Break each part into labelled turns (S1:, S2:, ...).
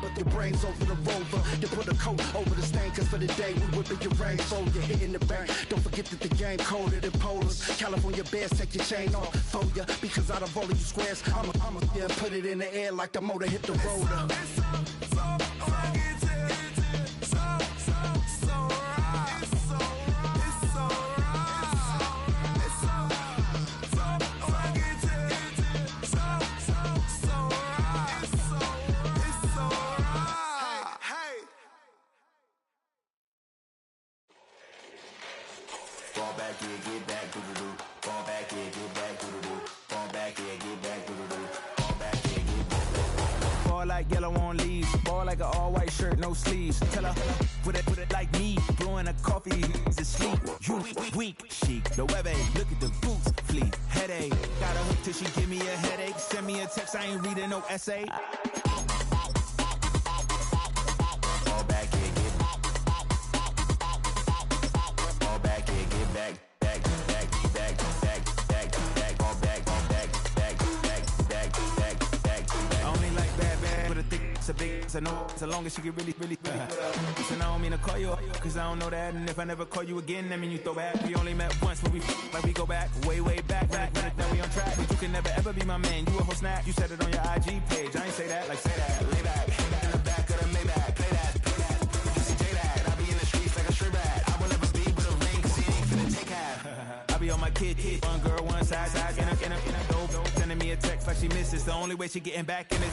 S1: but the brains over the rover. You put a coat over the stain, cause for the day we whipping your rain. So you're hitting the bank. Don't forget that the game colder than polars. California bears, take your chain off for ya, because out of all of you squares, I'ma yeah, put it in the air like the motor hit the roller.
S2: Fall back here, get back, doo-doo-doo. Fall back here, get back, doo-doo-doo. Fall back here, get back, doo-doo-doo. Fall back here, get back.
S3: Ball like yellow on leaves. Ball like an all-white shirt, no sleeves. Tell her, put it like me. Blowing a coffee, he's asleep. You weak, chic. The web look at the boots, fleet. Headache. Got a hook till she give me a headache. Send me a text, I ain't reading no essay.
S2: Fall back here, get back. Fall back here, get back.
S3: It's a big, it's a no, so long as she can really put up. So now I don't mean to call you up, cause I don't know that. And if I never call you again, that mean you throw back. We only met once, but we like we go back, way back. Now we on track, but you can never ever be my man. You a whole snack, you said it on your IG page. I ain't say that, like say that, lay back. In the back of the Maybach, play that. You see J-Dad, I be in the streets like a stray rat. I will never be with a ring, cause he ain't finna take half. I be on my kid, one girl, one side, in a dope. Sending me a text like she misses. The only way she getting back in it.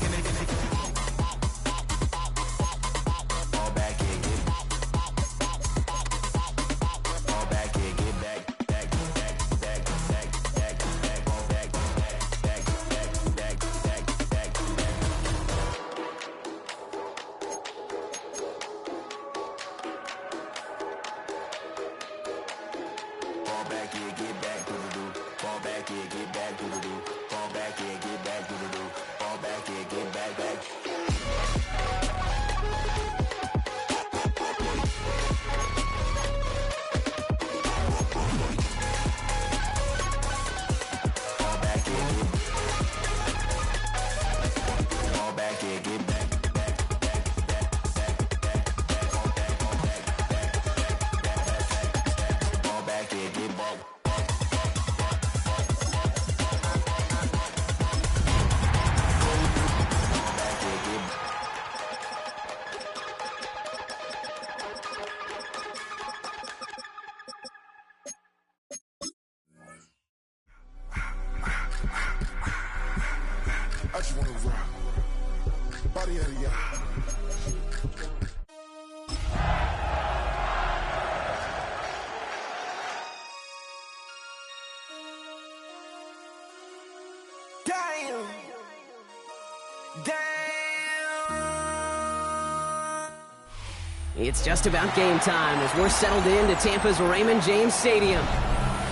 S4: I just wanna rock. Body out of y'all.
S5: It's just about game time as we're settled into Tampa's Raymond James Stadium.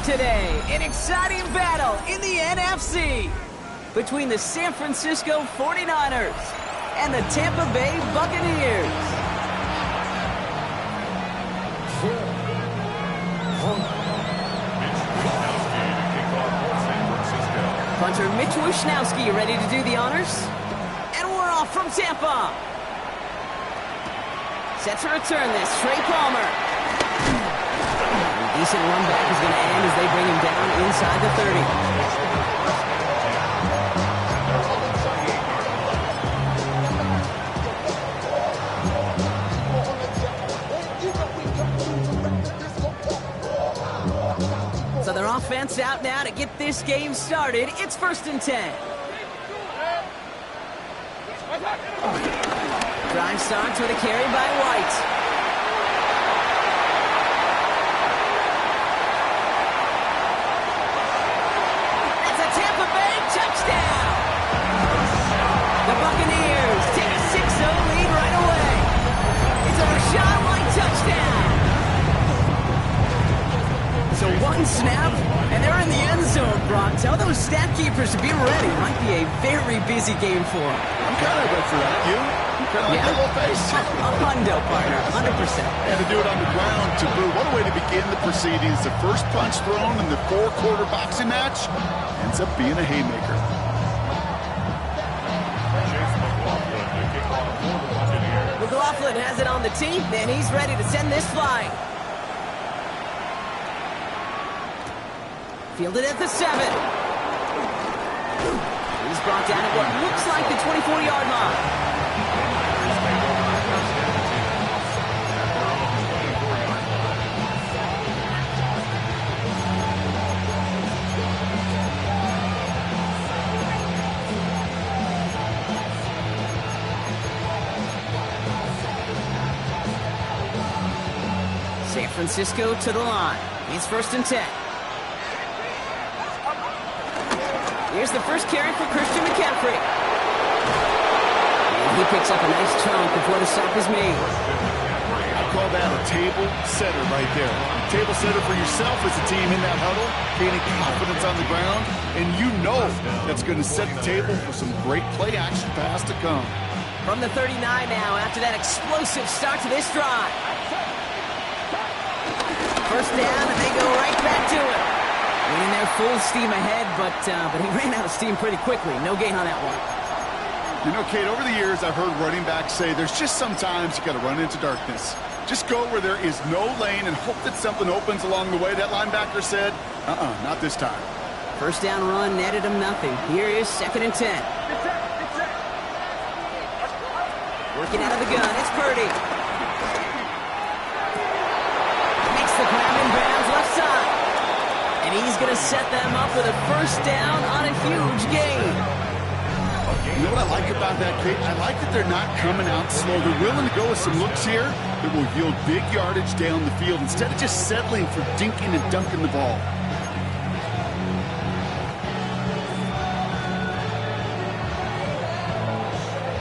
S5: Today, an exciting battle in the NFC between the San Francisco 49ers and the Tampa Bay Buccaneers. Punter Mitch Wishnowsky ready to do the honors. And we're off from Tampa. Set to return this, Trey Palmer. A decent run back is going to end as they bring him down inside the 30. So their offense out now to get this game started. It's 1st and 10. Drive starts with a carry by White. That's a Tampa Bay touchdown! The Buccaneers take a 6-0 lead right away. It's a Rachaad White touchdown! So one snap, and they're in the end zone, Brock. Tell those stat keepers to be ready. Might be a very busy game for them.
S6: I'm kind of good for that. You? Kind of like that little face.
S5: A hundo, partner, 100%.
S6: And to do it on the ground, to boot. What a way to begin the proceedings. The first punch thrown in the 4-quarter boxing match ends up being a haymaker.
S5: McLaughlin has it on the tee, and he's ready to send this flying. Fielded at the 7. He's brought down at what looks like the 24-yard line. San Francisco to the line. It's 1st and 10. Here's the first carry for Christian McCaffrey. And he picks up a nice chunk before the stop is made.
S6: I call that a table setter right there. Table setter for yourself as a team in that huddle, gaining confidence on the ground, and you know that's going to set the table for some great play action pass to come.
S5: From the 39 now after that explosive start to this drive. First down, and they go right back to it. Winning there full steam ahead, but he ran out of steam pretty quickly. No gain on that one.
S6: You know, Kate, over the years, I've heard running backs say there's just sometimes you got to run into darkness. Just go where there is no lane and hope that something opens along the way. That linebacker said, not this time.
S5: First down run netted him nothing. Here is 2nd and 10. Working out of the gun, it's Purdy. The grab in bounds left side. And he's going to set them up with a first down on a huge gain.
S6: You know what I like about that, Kate? I like that they're not coming out slow. They're willing to go with some looks here that will yield big yardage down the field instead of just settling for dinking and dunking the ball.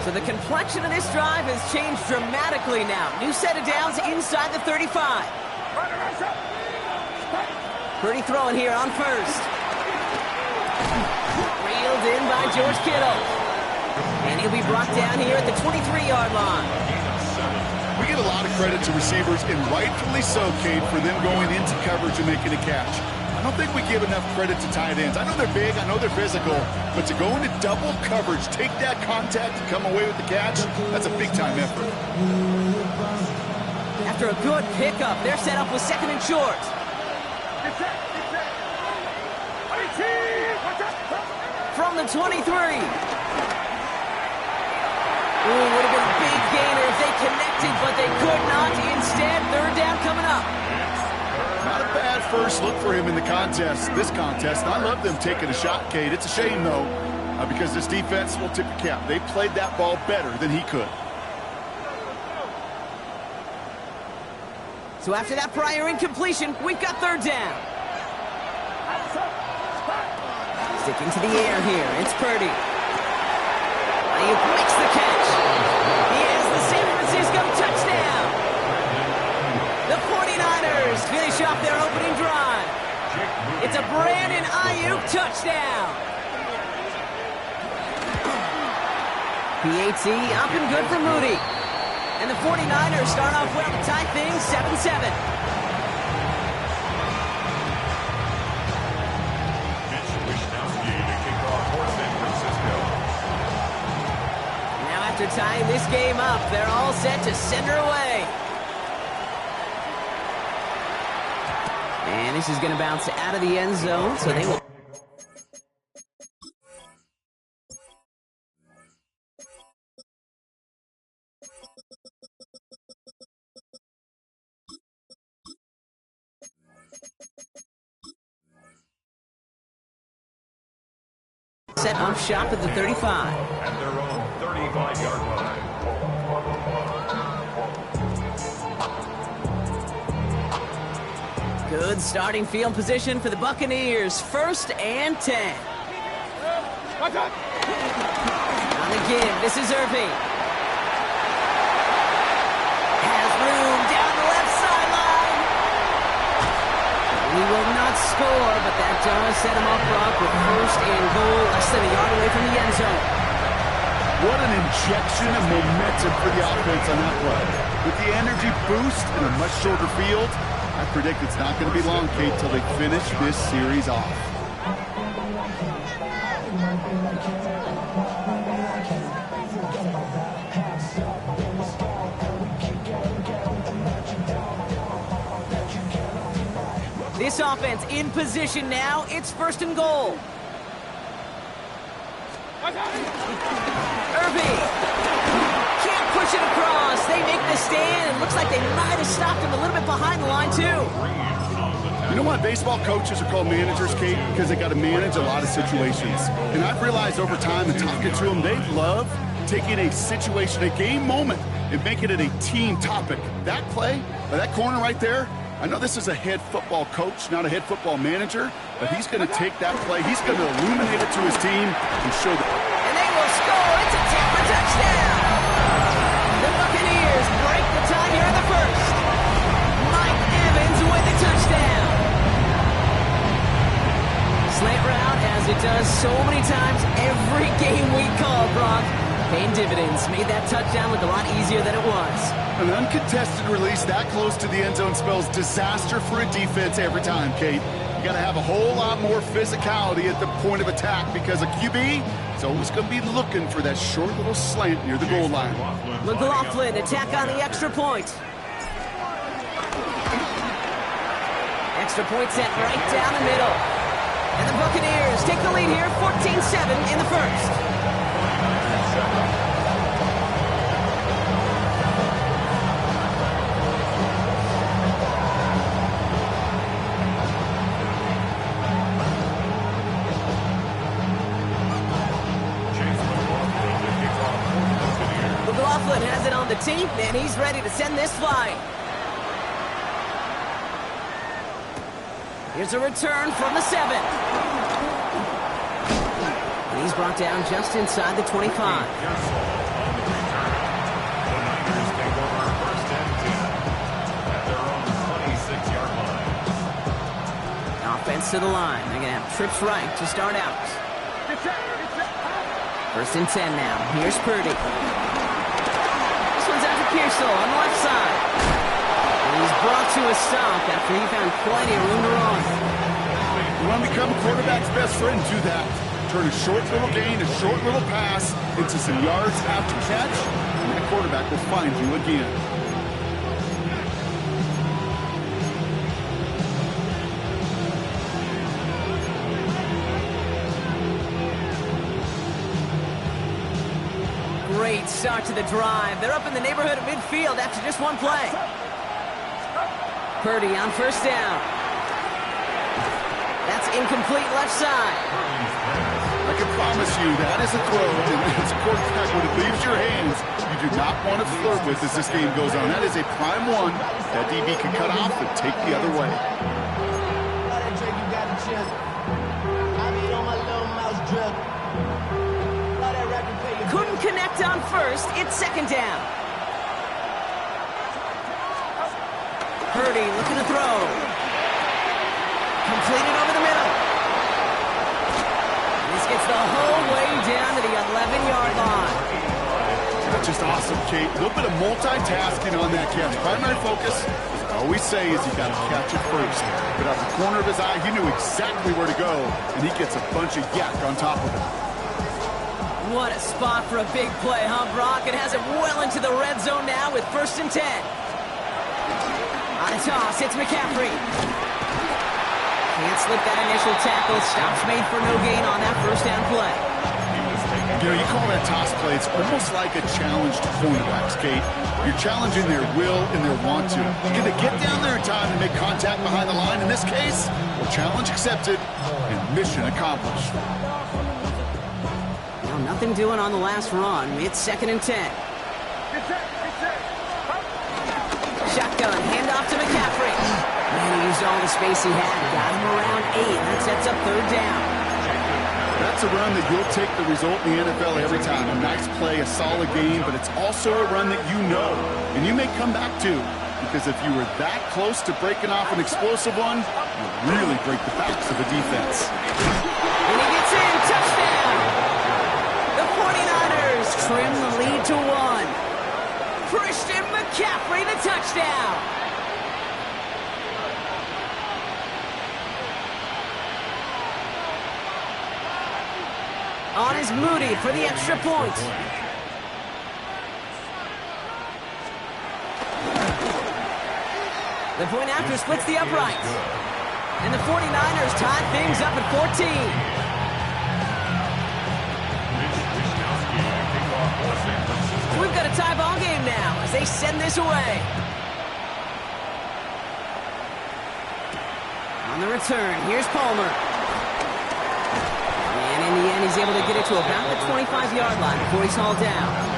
S5: So the complexion of this drive has changed dramatically now. New set of downs inside the 35. Purdy throwing here on first. Reeled in by George Kittle. And he'll be brought down here at the 23-yard line.
S6: We get a lot of credit to receivers, and rightfully so, Kate, for them going into coverage and making a catch. I don't think we give enough credit to tight ends. I know they're big, I know they're physical, but to go into double coverage, take that contact, and come away with the catch, that's a big-time effort.
S5: After a good pickup, they're set up with 2nd and short. From the 23. Ooh, would have been a big gainer if they connected, but they could not. Instead, 3rd down coming up.
S6: Not a bad first look for him in the this contest. I love them taking a shot, Kate. It's a shame, though, because this defense will tip the cap. They played that ball better than he could.
S5: So after that prior incompletion, we've got 3rd down. Sticking to the air here, it's Purdy. Ayuk makes the catch. He has the San Francisco touchdown. The 49ers finish off their opening drive. It's a Brandon Ayuk touchdown. PAT up and good for Moody. And the 49ers start off well to tie things 7-7. Now after tying this game up, they're all set to send her away. And this is going to bounce out of the end zone, so they will... set up shop at the 35.
S7: At their own 35-yard line.
S5: Good starting field position for the Buccaneers. 1st and 10. On the give, this is Irving. Has room down the left sideline. He will not score, but that does set him up with 1st and goal, less than a yard away from the end zone.
S6: What an injection of momentum for the offense on that play. With the energy boost and a much shorter field, I predict it's not going to be long, Kate, till they finish this series off.
S5: This offense in position now. It's 1st and goal. Irby can't push it across. They make the stand. It looks like they might have stopped him a little bit behind the line, too.
S6: You know why baseball coaches are called managers, Kate? Because they got to manage a lot of situations. And I've realized over time and talking to them, they love taking a situation, a game moment, and making it a team topic. That play, by that corner right there, I know this is a head football coach, not a head football manager, but he's going to take that play. He's going to illuminate it to his team and show them.
S5: And they will score. It's a Tampa touchdown. The Buccaneers break the tie here in the 1st. Mike Evans with the touchdown. Slant route, as it does so many times every game we call, Brock. Paying dividends. Made that touchdown look a lot easier than it was.
S6: An uncontested release that close to the end zone spells disaster for a defense every time, Kate. You got to have a whole lot more physicality at the point of attack because a QB is always going to be looking for that short little slant near the goal line.
S5: McLaughlin attack on the extra point. Extra point set right down the middle. And the Buccaneers take the lead here, 14-7 in the 1st. McLaughlin has it on the tee, and he's ready to send this flying. Here's a return from the 7. And he's brought down just inside the 25. Offense to the line. They're going to have trips right to start out. 1st and 10 now. Here's Purdy. This one's out to Pearsall on the left side. And he's brought to a stop after he found plenty of room to run.
S6: You want to become a quarterback's best friend? Do that. Turn a short little gain, a short little pass into some yards after catch, and that quarterback will find you again.
S5: Great start to the drive. They're up in the neighborhood of midfield after just one play. Purdy on 1st down. That's incomplete left side.
S6: I can promise you that is a throw, and as a quarterback, when it leaves your hands, you do not want to flirt with as this game goes on. That is a prime one that DB can cut off and take the other way.
S5: Couldn't connect on 1st. It's 2nd down. Purdy looking to throw. Completed over the middle. And this gets the whole way down to the 11-yard line.
S6: That's just awesome, Kate. A little bit of multitasking on that catch. Primary focus, as I always say, is you got to catch it first. But out the corner of his eye, he knew exactly where to go, and he gets a bunch of yak on top of it.
S5: What a spot for a big play, huh, Brock? It has it well into the red zone now with 1st and 10. On a toss, it's McCaffrey. Can't slip that initial tackle. Stops made for no gain on that 1st down play.
S6: You know, you call that toss play, it's almost like a challenge to cornerbacks, Kate. You're challenging their will and their want to. You're going to get down there in time and make contact behind the line. In this case, well, challenge accepted and mission accomplished.
S5: Well, nothing doing on the last run. It's 2nd and 10. Shotgun, handoff to McCaffrey. And he used all the space he had. Got him around 8. That sets up 3rd down.
S6: That's a run that you'll take the result in the NFL every time. A nice play, a solid game, but it's also a run that you know, and you may come back to, because if you were that close to breaking off an explosive one, you'll really break the backs of a defense.
S5: And he gets in, touchdown! The 49ers trim the lead to 1. Christian McCaffrey, the touchdown! On is Moody for the extra point. The point after splits the uprights. And the 49ers tie things up at 14. We've got a tie ball game now as they send this away. On the return, here's Palmer. And in the end, he's able to get it to about the 25-yard line before he's hauled down.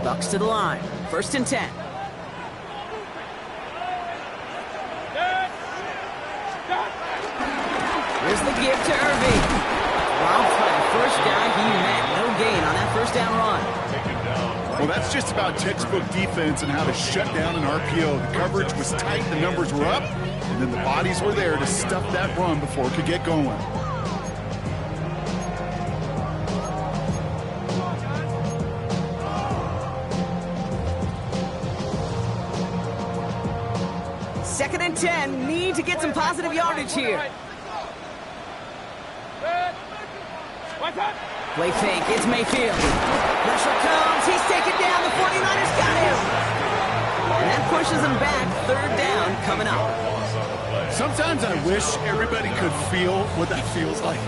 S5: Bucks to the line. 1st and 10. Here's the give to Irving. Wild play. First guy he met. No gain on that first down run.
S6: Well, that's just about textbook defense and how to shut down an RPO. The coverage was tight, the numbers were up, and then the bodies were there to stuff that run before it could get going.
S5: Second and 10. Need to get some positive yardage here. Play fake. It's Mayfield. Pressure comes. He's taken down. The 49ers got him. And that pushes him back. 3rd down coming up.
S6: Sometimes I wish everybody could feel what that feels like.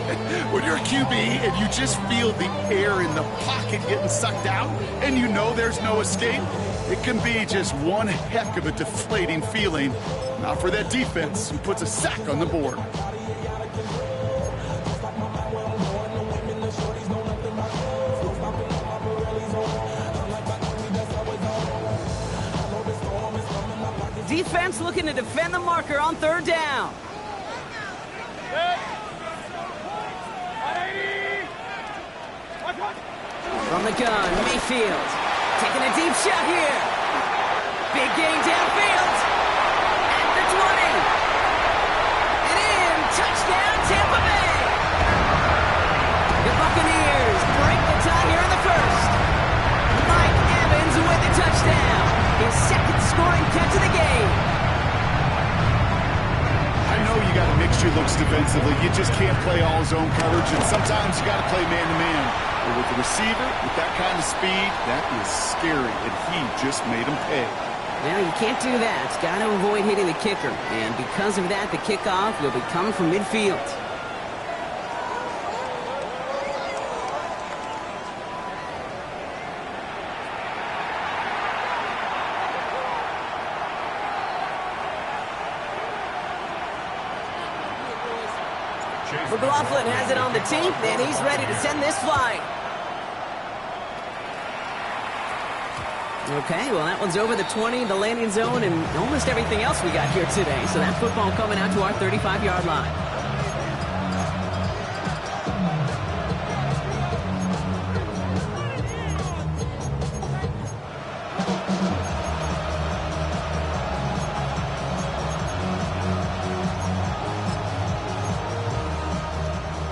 S6: When you're a QB and you just feel the air in the pocket getting sucked out and you know there's no escape, it can be just one heck of a deflating feeling. Not for that defense who puts a sack on the board.
S5: Defense looking to defend the marker on 3rd down. From the gun, Mayfield. Taking a deep shot here. Big gain downfield. At the 20. And in. Touchdown, Tampa Bay. The Buccaneers break the tie here in the 1st. Mike Evans with the touchdown. His 2nd scoring catch of the game.
S6: I know you got to mix your looks defensively. You just can't play all zone coverage, and sometimes you got to play man-to-man. But with the receiver, with that kind of speed, that is scary, and he just made him pay.
S5: Well, you can't do that. Got to avoid hitting the kicker. And because of that, the kickoff will be coming from midfield. McLaughlin has it on the tee, and he's ready to send this flying. Okay, well, that one's over the 20, the landing zone, and almost everything else we got here today. So that football coming out to our 35-yard line.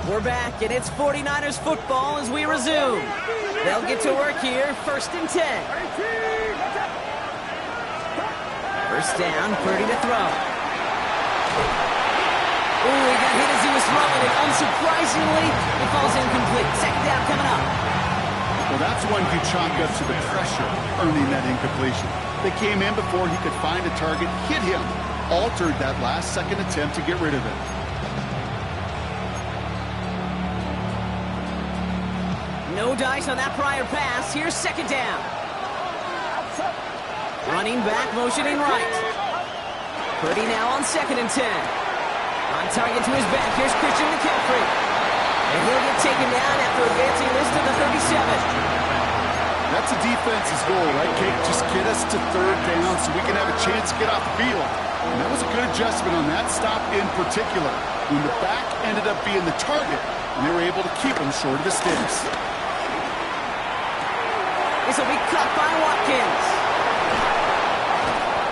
S5: We're back, and it's 49ers football as we resume. They'll get to work here, 1st and 10. 1st down, Purdy to throw. Ooh, he got hit as he was throwing it. Unsurprisingly, it falls incomplete. 2nd down coming up.
S6: Well, that's one you chalk up to the pressure earning that incompletion. They came in before he could find a target, hit him, altered that last-second attempt to get rid of it.
S5: No dice on that prior pass. Here's 2nd down. Running back, motioning right. Purdy now on 2nd and 10. On target to his back. Here's Christian McCaffrey. And he'll get taken down after advancing this to the 37.
S6: That's a defense's goal, right, Kate? Just get us to 3rd down so we can have a chance to get off the field. And that was a good adjustment on that stop in particular, when the back ended up being the target, and they were able to keep him short of the sticks.
S5: This will be cut by Watkins.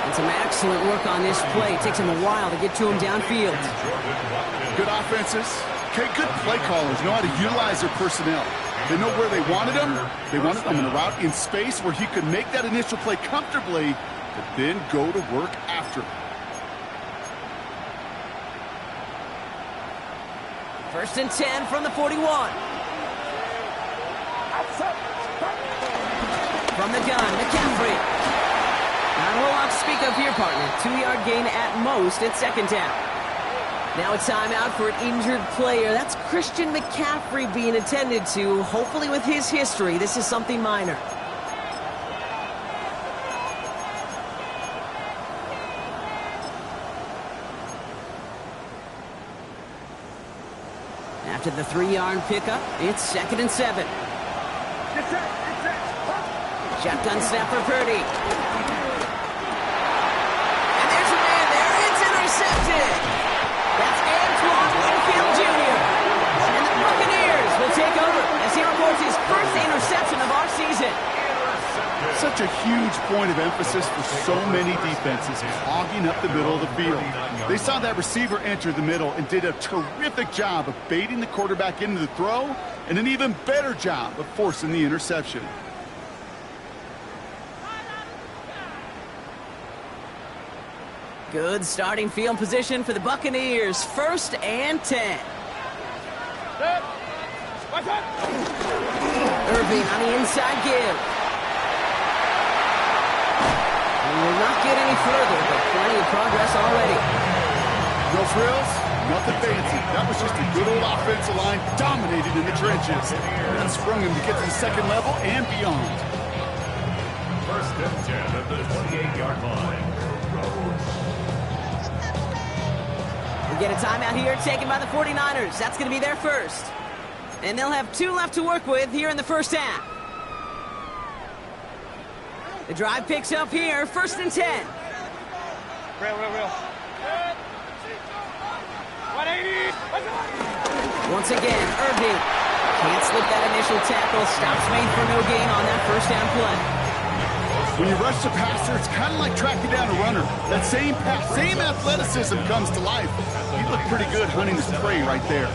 S5: And some excellent work on this play. It takes him a while to get to him downfield.
S6: Good offenses. Okay, good play callers know how to utilize their personnel. They know where they wanted him. They wanted him in a route in space where he could make that initial play comfortably, but then go to work after.
S5: First and 10 from the 41. From the gun, McCaffrey. Not a whole lot to speak of here, partner. 2-yard gain at most at second down. Now a timeout for an injured player. That's Christian McCaffrey being attended to. Hopefully with his history, this is something minor. After the 3-yard pickup, it's second and 7. Shotgun snap for Purdy. And there's a man there. It's intercepted. That's Antoine Winfield Jr. And the Buccaneers will take over as he records his first interception of our season.
S6: Such a huge point of emphasis for so many defenses, hogging up the middle of the field. They saw that receiver enter the middle and did a terrific job of baiting the quarterback into the throw, and an even better job of forcing the interception.
S5: Good starting field position for the Buccaneers. First and 10. Irving on the inside give. We will not get any further, but plenty of progress already.
S6: No frills, nothing fancy. That was just a good old offensive line dominated in the trenches. That sprung him to get to the second level and beyond.
S7: First and 10 at the 28-yard line.
S5: We get a timeout here taken by the 49ers. That's going to be their first. And they'll have 2 left to work with here in the first half. The drive picks up here, first and 10.
S8: Real. 180.
S5: Once again, Irving can't slip that initial tackle. Stops made for no gain on that first down play.
S6: When you rush the passer, it's kind of like tracking down a runner. That same pass, same athleticism comes to life. He looked pretty good hunting his prey right there.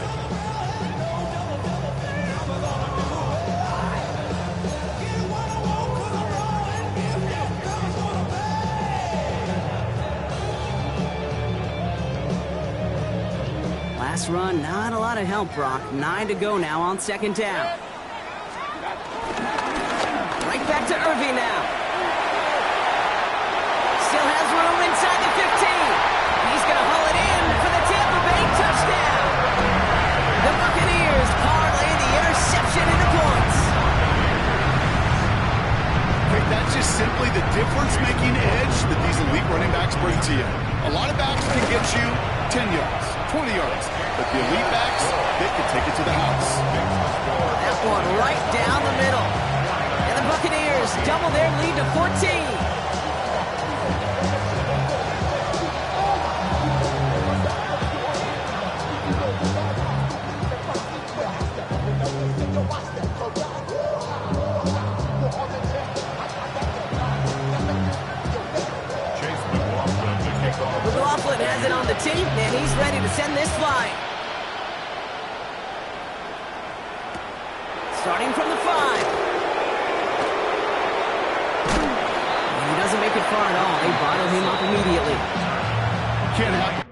S5: Last run, not a lot of help, Brock. 9 to go now on second down. Right back to Irving now. Still has room inside the 15. He's going to haul it in for the Tampa Bay touchdown. The Buccaneers parlay the interception into points.
S6: Hey, that's just simply the difference-making edge that these elite running backs bring to you. A lot of backs can get you 10 yards, 20 yards, but the elite backs, they can take it to the house.
S5: That one right down the middle. And the Buccaneers double their lead to 14. McLaughlin has it on the tape, and he's ready to send this flying. Starting from the 5. And he doesn't make it far at all. They bottle him up immediately.
S6: Can't have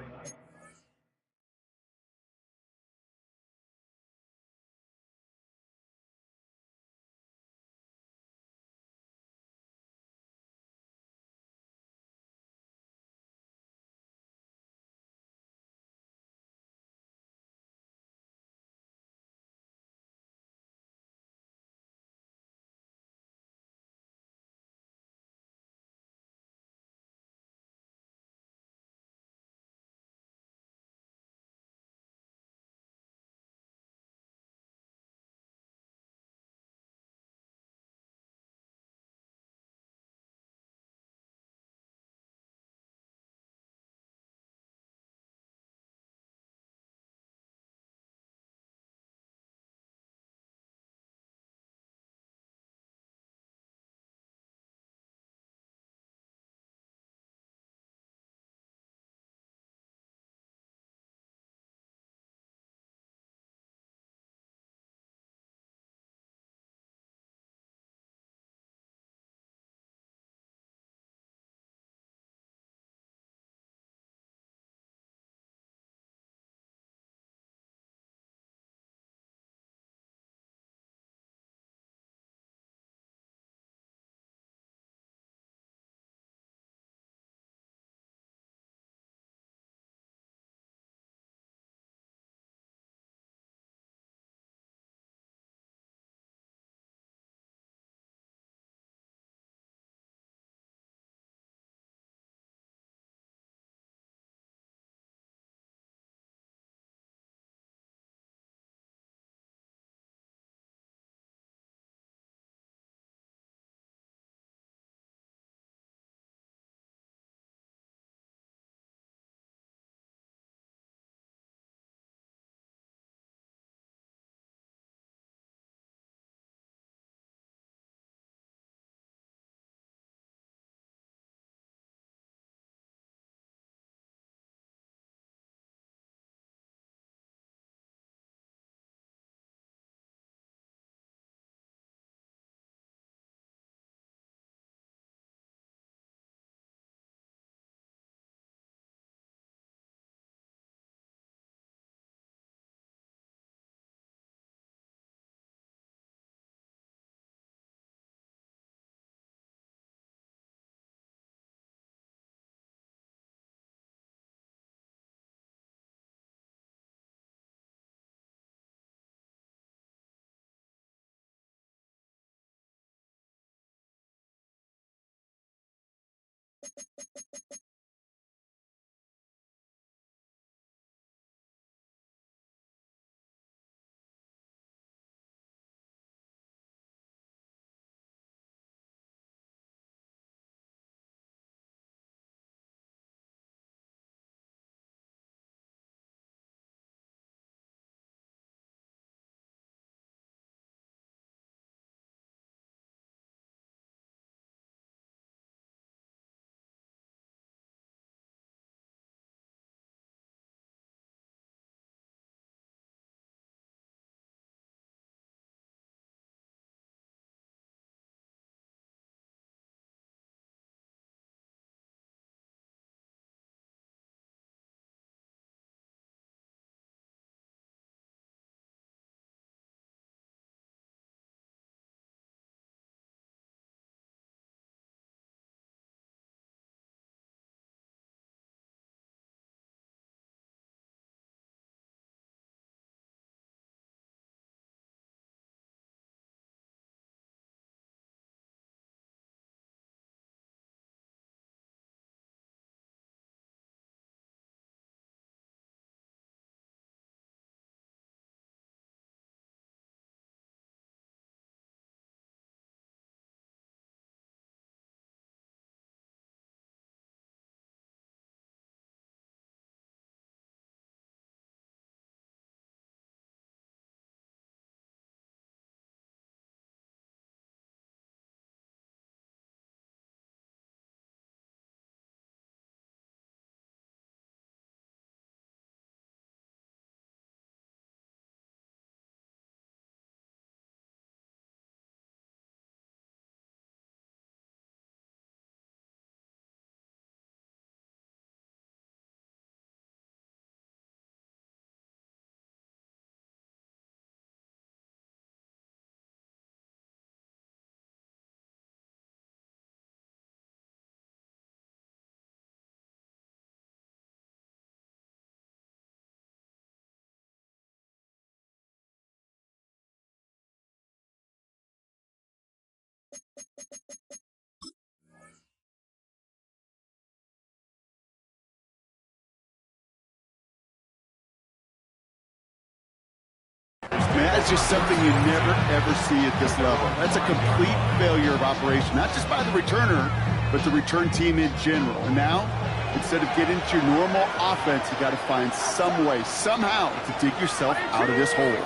S6: That's just something you never, ever see at this level. That's a complete failure of operation, not just by the returner, but the return team in general. And now, instead of getting to your normal offense, you got to find some way, somehow, to dig yourself out of this hole.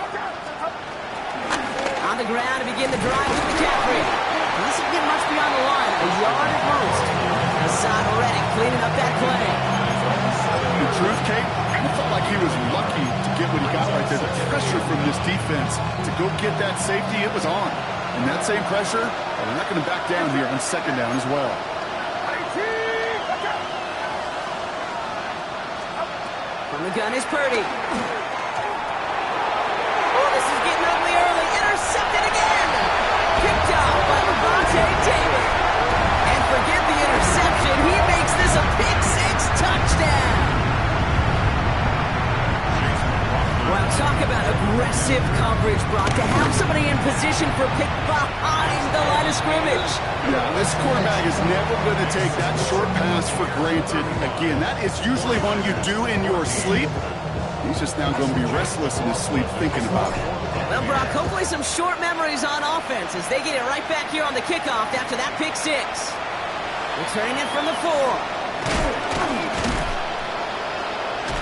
S5: On the ground to begin the drive with McCaffrey. He doesn't get much beyond the line, a yard at most. Hassan Reddick cleaning up that play.
S6: The truth, Kate, I felt like he was lucky to get what he got right there. The pressure from this defense to go get that safety, it was on. And that same pressure, they're not going to back down here on second down as well.
S5: From the gun is Purdy. Oh, this is getting ugly early. Intercepted again. Picked off by Levante David. And forget the interception. He makes this a pick-six touchdown. Well, talk about aggressive coverage, Brock, to have somebody in position for a pick behind the line of scrimmage.
S6: Yeah, this quarterback is never going to take that short pass for granted. Again, that is usually one you do in your sleep. He's just now going to be restless in his sleep thinking about it.
S5: Well, Brock, hopefully some short memories on offense as they get it right back here on the kickoff after that pick-six. Returning it from the 4.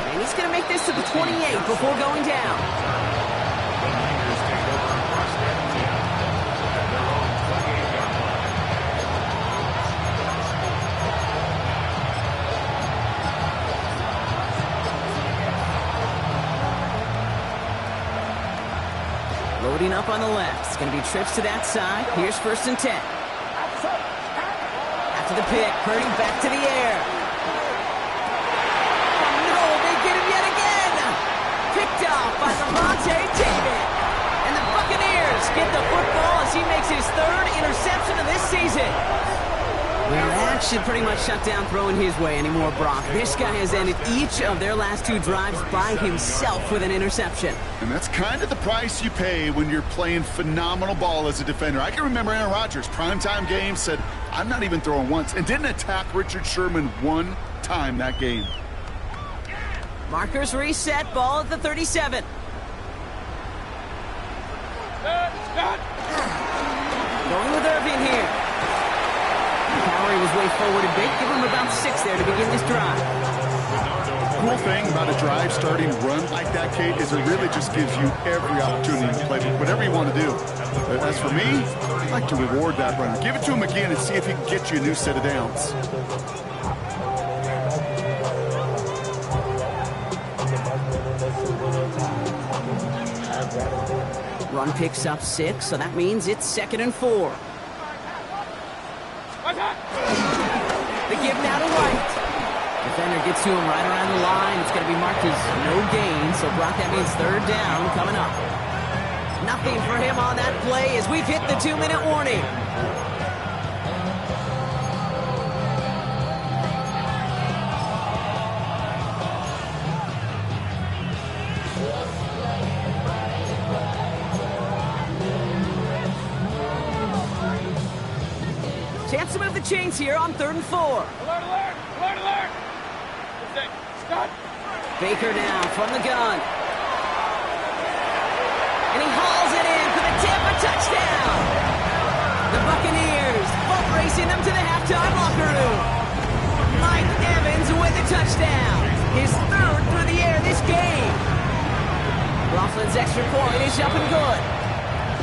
S5: And he's going to make this to the 28 before going down. Loading up on the left. It's going to be trips to that side. Here's 1st and 10. After the pick, Purdy back to the air. By Levante David. And the Buccaneers get the football as he makes his 3rd interception of this season. Well, that should pretty much shut down throwing his way anymore, Brock. This guy has ended each of their last 2 drives by himself with an interception.
S6: And that's kind of the price you pay when you're playing phenomenal ball as a defender. I can remember Aaron Rodgers, primetime game, said, I'm not even throwing once, and didn't attack Richard Sherman one time that game.
S5: Markers reset, ball at the 37. Going with Irvin here. Power was way forward a bit. Give him about 6 there to begin this drive.
S6: Cool thing about a drive starting run like that, Kate, is it really just gives you every opportunity to play whatever you want to do. But as for me, I like to reward that runner. Give it to him again and see if he can get you a new set of downs.
S5: Run picks up 6, so that means it's 2nd and 4. The give now to White. Defender gets to him right around the line. It's going to be marked as no gain, so Brock, that means 3rd down coming up. Nothing for him on that play as we've hit the 2-minute warning. Chance to move the chains here on 3rd and 4.
S8: Alert, alert! Alert, alert! Stop!
S5: Baker now from the gun. And he hauls it in for the Tampa touchdown. The Buccaneers both racing them to the halftime locker room. Mike Evans with the touchdown. His 3rd through the air this game. Laughlin's extra point is up and good.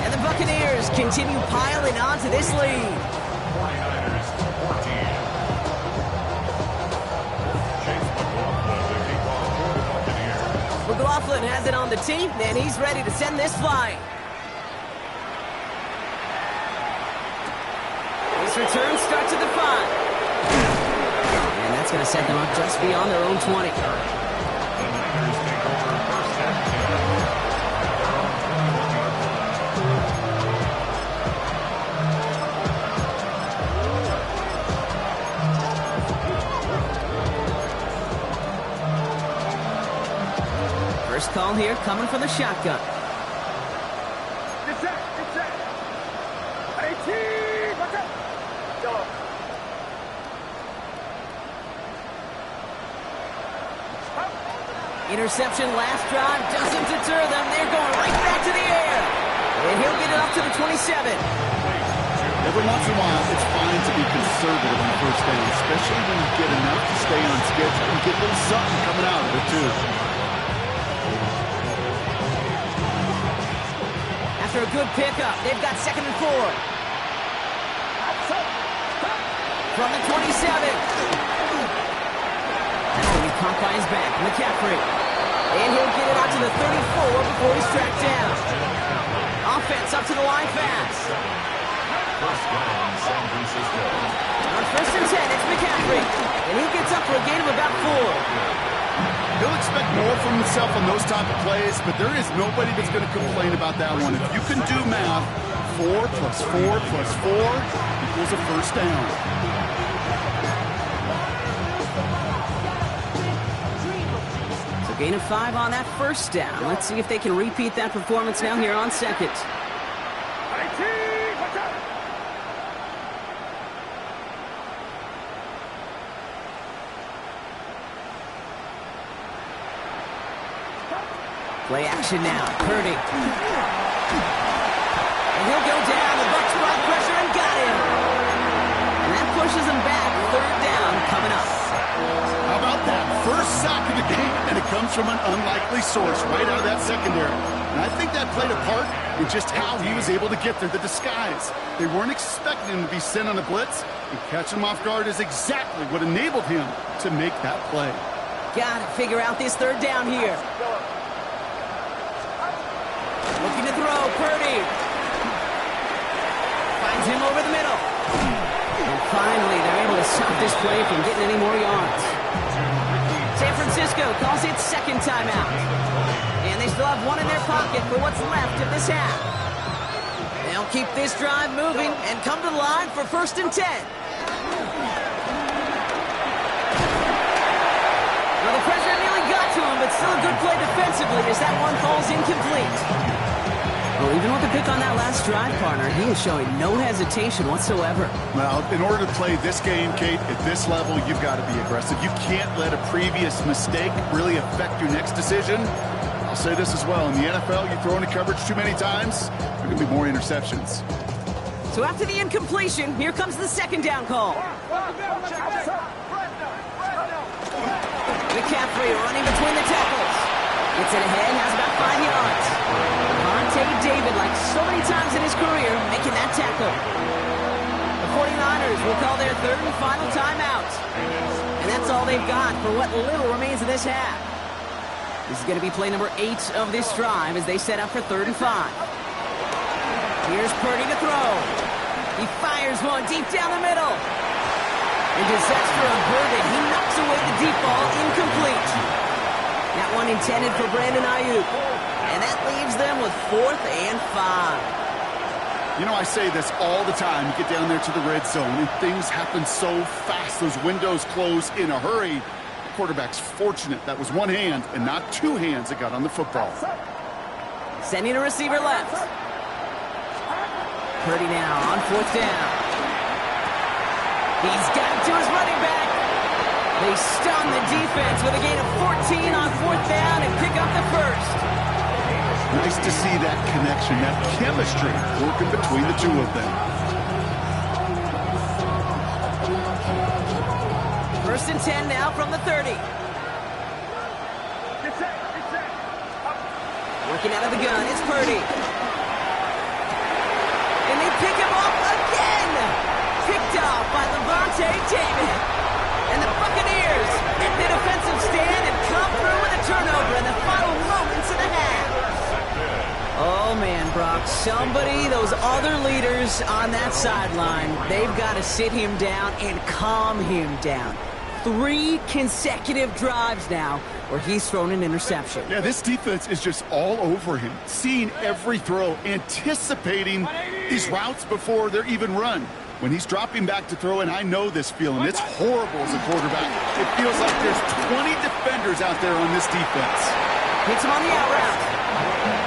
S5: And the Buccaneers continue piling onto this lead. McLaughlin has it on the tee, and he's ready to send this flying. This return starts at the 5. And that's going to set them up just beyond their own 20. First call here coming from the shotgun.
S8: Get set! Get set! 18! Watch out! Go.
S5: Interception last drive doesn't deter them. They're going right back to the air. And he'll get it up to the 27.
S6: Every once in a while, it's fine to be conservative on 1st down, especially when you get enough to stay on schedule and get a little something coming out of it, too.
S5: After a good pickup, they've got 2nd and 4. From the 27. That's going to be caught by his back, McCaffrey. And he'll get it out to the 34 before he's tracked down. Offense up to the line fast. On 1st and 10, it's McCaffrey. And he gets up for a gain of about 4.
S6: He'll expect more from himself on those type of plays, but there is nobody that's going to complain about that one. If you can do math, 4 plus 4 plus 4 equals a 1st down.
S5: So gain of 5 on that 1st down. Let's see if they can repeat that performance now here on 2nd.
S8: 19! Watch out!
S5: Play action now. Purdy. And he'll go down. The Bucs brought pressure and got him. And that pushes him back. 3rd down coming up.
S6: How about that? 1st sack of the game, and it comes from an unlikely source right out of that secondary. And I think that played a part in just how he was able to get there, the disguise. They weren't expecting him to be sent on a blitz, and catching him off guard is exactly what enabled him to make that play.
S5: Got to figure out this 3rd down here. Looking to throw, Purdy. Finds him over the middle. And finally, they're able to stop this play from getting any more yards. San Francisco calls it 2nd timeout. And they still have 1 in their pocket for what's left of this half. They'll keep this drive moving and come to the line for 1st and 10. Well, the pressure nearly got to him, but still a good play defensively as that one falls incomplete. Well, even with the pick on that last drive, partner, he is showing no hesitation whatsoever.
S6: Well, in order to play this game, Kate, at this level, you've got to be aggressive. You can't let a previous mistake really affect your next decision. I'll say this as well. In the NFL, you throw into coverage too many times, there are going to be more interceptions.
S5: So after the incompletion, here comes the second down call. McCaffrey running between the tackles. Gets it ahead, has about 5 yards. David, like so many times in his career, making that tackle. The 49ers will call their third and final timeout. And that's all they've got for what little remains of this half. This is going to be play number 8 of this drive as they set up for 3rd and 5. Here's Purdy to throw. He fires one deep down the middle. And disaster averted. He knocks away the deep ball, incomplete. That one intended for Brandon Ayuk. And that leaves them with 4th and 5.
S6: You know, I say this all the time. You get down there to the red zone, and things happen so fast. Those windows close in a hurry. The quarterback's fortunate that was one hand and not 2 hands that got on the football.
S5: Sending a receiver left. Purdy now on 4th down. He's got it to his running back. They stun the defense with a gain of 14 on 4th down and pick up the first.
S6: Nice to see that connection, that chemistry working between the two of them.
S5: 1st and 10 now from the 30. Working out of the gun, it's Purdy. And they pick him off again. Picked off by Levante David. And the Buccaneers make the defensive stand and come through with a turnover in the final moments of the half. Oh, man, Brock, somebody, those other leaders on that sideline, they've got to sit him down and calm him down. 3 consecutive drives now where he's thrown an interception.
S6: Yeah, this defense is just all over him, seeing every throw, anticipating these routes before they're even run. When he's dropping back to throw, and I know this feeling, it's horrible as a quarterback. It feels like there's 20 defenders out there on this defense.
S5: Hits him on the out route.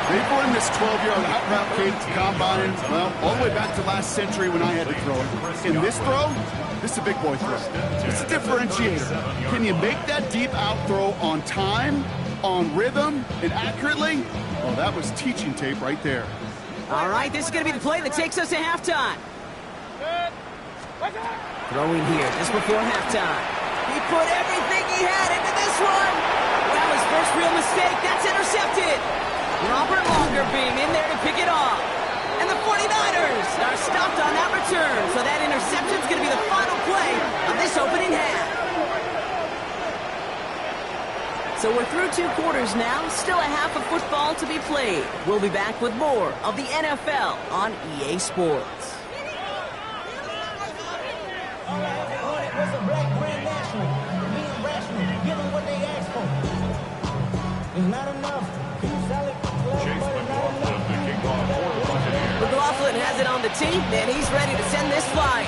S6: They've run this 12-yard out route cadence combine, well, all the way back to last century when I had to throw it. In this throw, this is a big boy throw. It's a differentiator. Can you make that deep out throw on time, on rhythm, and accurately? Well, that was teaching tape right there.
S5: All right, this is going to be the play that takes us to halftime. Throwing here just before halftime. He put everything he had into this one. That was first real mistake. That's intercepted. Robert Longer being in there to pick it off. And the 49ers are stopped on that return. So that interception is going to be the final play of this opening half. So we're through 2 quarters now. Still a half of football to be played. We'll be back with more of the NFL on EA Sports.
S9: Was a black grand national, being rational, give them what they asked for. It's not enough. Can you sell it?
S5: McLaughlin has it on the tee, and he's ready to send this flying.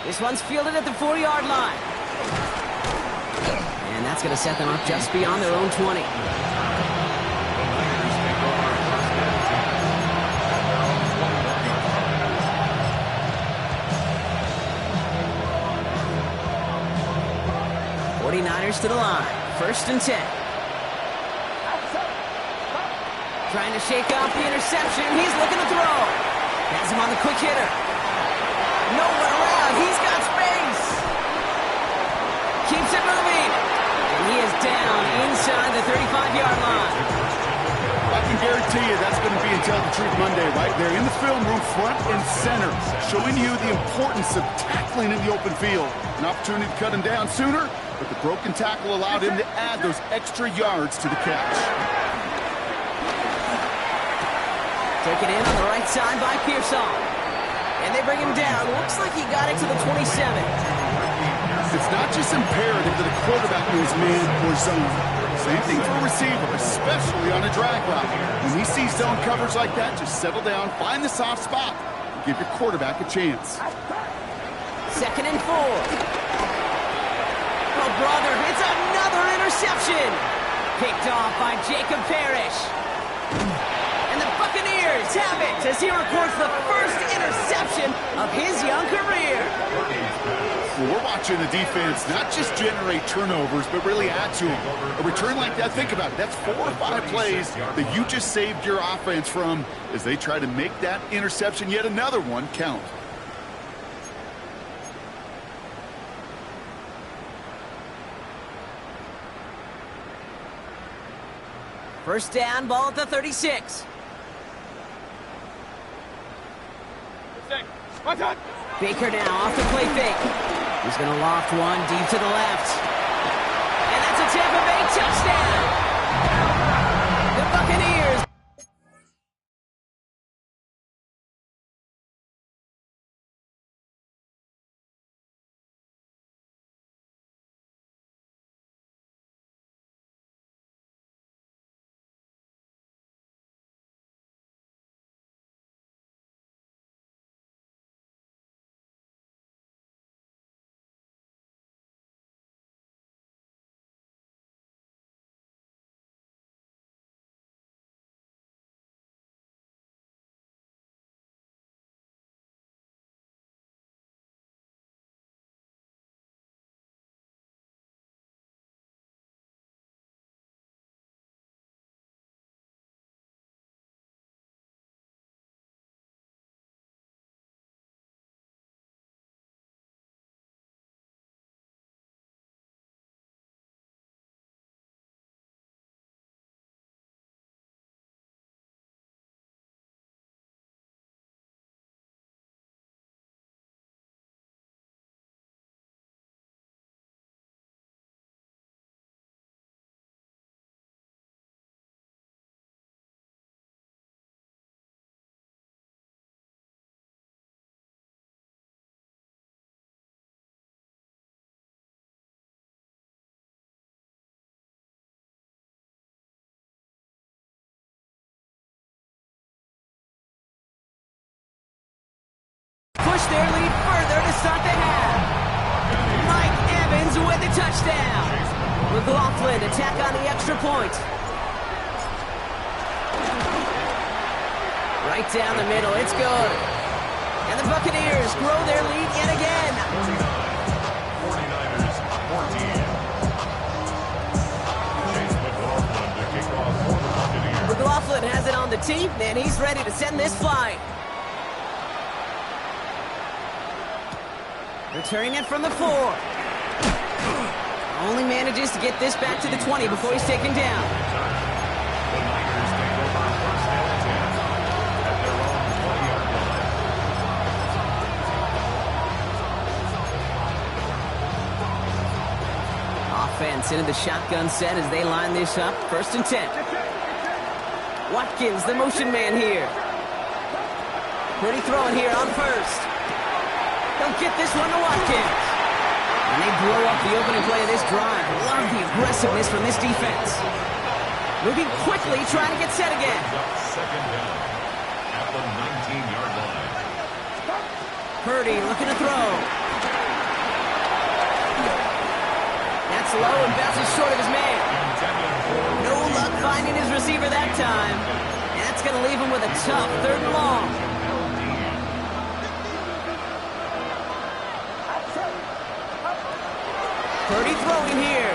S5: This one's fielded at the 4-yard line. And that's going to set them up just beyond their own 20. To the line. 1st and 10. Trying to shake off the interception. He's looking to throw. Has him on the quick hitter. No one around. He's got space. Keeps it moving. And he is down inside the 35-yard line.
S6: I can guarantee you that's going to be Tell the Truth Monday right there in the film room, front and center, showing you the importance of tackling in the open field. An opportunity to cut him down sooner, but the broken tackle allowed him to add those extra yards to the catch.
S5: Taken in on the right side by Pearson. And they bring him down. Looks like he got it to the 27.
S6: It's not just imperative that a quarterback knows man or zone. Same thing for a receiver, especially on a drag route. When he sees zone coverage like that, just settle down, find the soft spot. give your quarterback a chance.
S5: 2nd and 4. Oh, brother, it's another interception. Picked off by Jacob Parrish. And the Buccaneers have it as he records the first interception of his young career.
S6: Well, we're watching the defense not just generate turnovers, but really add to them. A return like that, think about it. That's 4 or 5 plays that you just saved your offense from as they try to make that interception, yet another one, count.
S5: First down, ball at the 36. Baker now off the play fake. He's going to loft one deep to the left. And that's a Tampa Bay touchdown. The Buccaneers. Push their lead further to start the half. Mike Evans with the touchdown. McLaughlin attack on the extra point. Right down the middle, it's good. And the Buccaneers grow their lead yet again.
S7: 49ers 14. Chase McLaughlin to kick off for the Buccaneers.
S5: McLaughlin has it on the tee, and he's ready to send this flying. Returning it from the 4. Only manages to get this back to the 20 before he's taken down.
S7: The Niners take over first and 10 at their own 20-yard line.
S5: Offense into the shotgun set as they line this up. 1st and 10. Watkins, the motion man here. Pretty throwing here on 1st. They'll get this one to Watkins. And they blow up the opening play of this drive. Love the aggressiveness from this defense. Moving quickly, trying to get set again.
S7: Second down at the 19-yard line.
S5: Purdy looking to throw. That's low and bounces short of his man. No luck finding his receiver that time. And that's going to leave him with a tough 3rd and long. Purdy throwing here.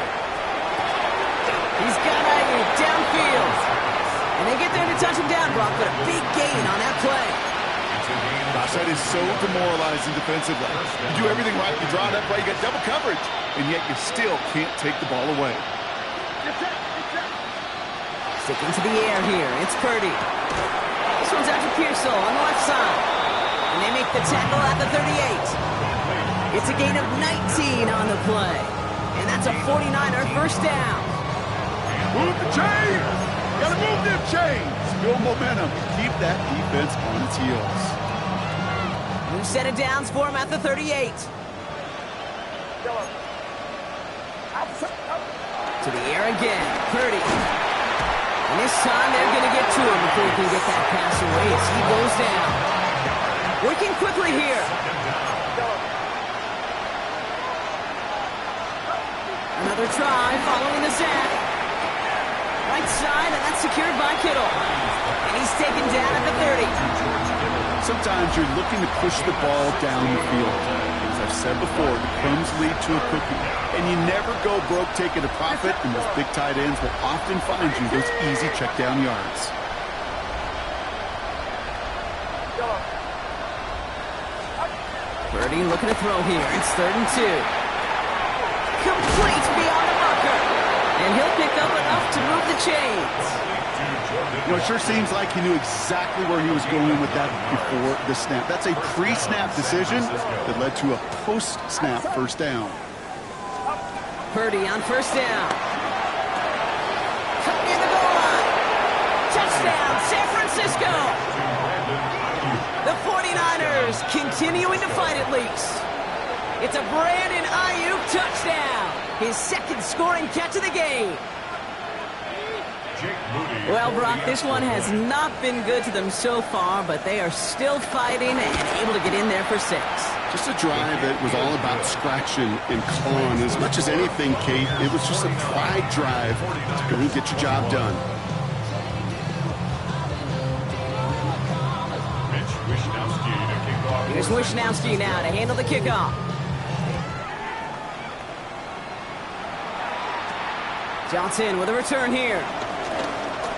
S5: He's got it downfield. And they get there to touch him down, Brock, but a big gain on that play.
S6: Gosh, that is so demoralizing defensively. You do everything right, you draw it up right, you got double coverage, and yet you still can't take the ball away.
S5: Sticking to the air here, it's Purdy. This one's out to Pearsall on the left side. And they make the tackle at the 38. It's a gain of 19 on the play. And that's a 49er first down.
S6: Move the chains! Gotta move them chains! Build momentum. Keep that defense on its heels.
S5: New set of downs for him at the 38. To the air again, Purdy. And this time they're going to get to him before he can get that pass away as he goes down. Working quickly here. Another try following the sack. Right side, and that's secured by Kittle. And he's taken down at the 30.
S6: Sometimes you're looking to push the ball down the field. As I've said before, the crumbs lead to a cookie. And you never go broke taking a profit, and those big tight ends will often find you those easy check down yards.
S5: Purdy looking to throw here. It's 3rd and 2. Complete beyond the marker. And he'll pick up enough to move the chains.
S6: You know, it sure seems like he knew exactly where he was going with that before the snap. That's a pre-snap decision that led to a post-snap first down.
S5: Purdy on first down. Cut near the goal line. Touchdown, San Francisco. The 49ers continuing to fight at least. It's a Brandon Ayuk touchdown. His 2nd scoring catch of the game. Well, Brock, this one has not been good to them so far, but they are still fighting and able to get in there for 6.
S6: Just a drive that was all about scratching and clawing. As much as anything, Kate, it was just a pride drive to go and get your job done.
S5: Here's Wishnowski now to handle the kickoff. Johnson with a return here.